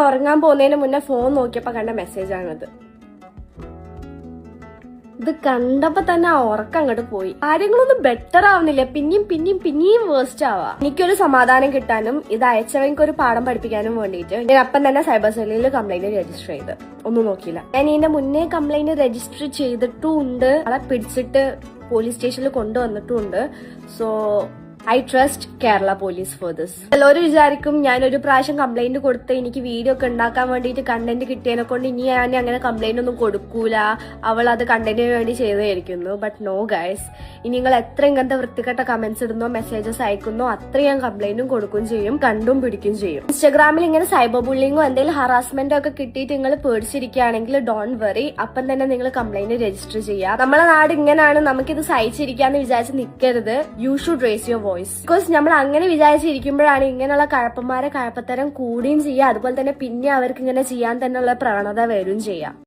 ഉറങ്ങാൻ പോകുന്നതിന് മുന്നേ ഫോൺ നോക്കിയപ്പോ കണ്ട മെസ്സേജാണിത്. ഇത് കണ്ടപ്പോ തന്നെ ആ ഉറക്കം അങ്ങോട്ട് പോയി. കാര്യങ്ങളൊന്നും ബെറ്റർ ആവുന്നില്ല, പിന്നെയും വേസ്റ്റ് ആവാ. എനിക്കൊരു സമാധാനം കിട്ടാനും ഇത് അയച്ചവർക്ക് ഒരു പാഠം പഠിപ്പിക്കാനും വേണ്ടിയിട്ട് ഞാൻ അപ്പം തന്നെ സൈബർ സെല്ലിൽ കംപ്ലൈന്റ് രജിസ്റ്റർ ചെയ്ത് ഒന്നും നോക്കിയില്ല. ഞാൻ ഇതിന്റെ മുന്നേ കംപ്ലൈന്റ് രജിസ്റ്റർ ചെയ്തിട്ടുമുണ്ട്, ആളെ പിടിച്ചിട്ട് പോലീസ് സ്റ്റേഷനിൽ കൊണ്ടുവന്നിട്ടുമുണ്ട്. So I trust Kerala police for this. എല്ലാവരും വിചാരിക്കും ഞാനൊരു പ്രാവശ്യം കംപ്ലൈന്റ് കൊടുത്ത് എനിക്ക് വീഡിയോ ഒക്കെ ഉണ്ടാക്കാൻ വേണ്ടിയിട്ട് കണ്ടന്റ് കിട്ടിയതിനെ കൊണ്ട് ഇനി ഞാൻ അങ്ങനെ കംപ്ലൈന്റ് ഒന്നും കൊടുക്കൂല, അവൾ അത് കണ്ടന്റിന് വേണ്ടി ചെയ്തായിരിക്കുന്നു. ബട്ട് നോ ഗൈസ്, ഇനി നിങ്ങൾ എത്ര ഇങ്ങനത്തെ വൃത്തികെട്ട കമന്റ്സ് ഇടുന്നോ മെസ്സേജസ് അയക്കുന്നോ അത്രയും ഞാൻ കംപ്ലൈന്റും കൊടുക്കുകയും ചെയ്യും, കണ്ടും പിടിക്കുകയും ചെയ്യും. ഇൻസ്റ്റാഗ്രാമിൽ ഇങ്ങനെ സൈബർ ബുള്ളിങ്ങോ എന്തെങ്കിലും ഹറാസ്മെന്റോ ഒക്കെ കിട്ടിയിട്ട് നിങ്ങൾ പേടിച്ചിരിക്കുകയാണെങ്കിൽ ഡോണ്ട് വെറി, അപ്പം തന്നെ നിങ്ങൾ കംപ്ലൈന്റ് രജിസ്റ്റർ ചെയ്യുക. നമ്മളെ നാട് ഇങ്ങനെയാണ്, നമുക്കിത് സഹിച്ചിരിക്കാന്ന് വിചാരിച്ച് നിൽക്കരുത്. You should raise your voice. Because നമ്മൾ അങ്ങനെ വിചാരിച്ചിരിക്കുമ്പോഴാണ് ഇങ്ങനെയുള്ള കഴപ്പത്തരം കൂടുകയും ചെയ്യുക, അതുപോലെ തന്നെ പിന്നെ അവർക്ക് ഇങ്ങനെ ചെയ്യാൻ തന്നെയുള്ള പ്രവണത വരും ചെയ്യാം.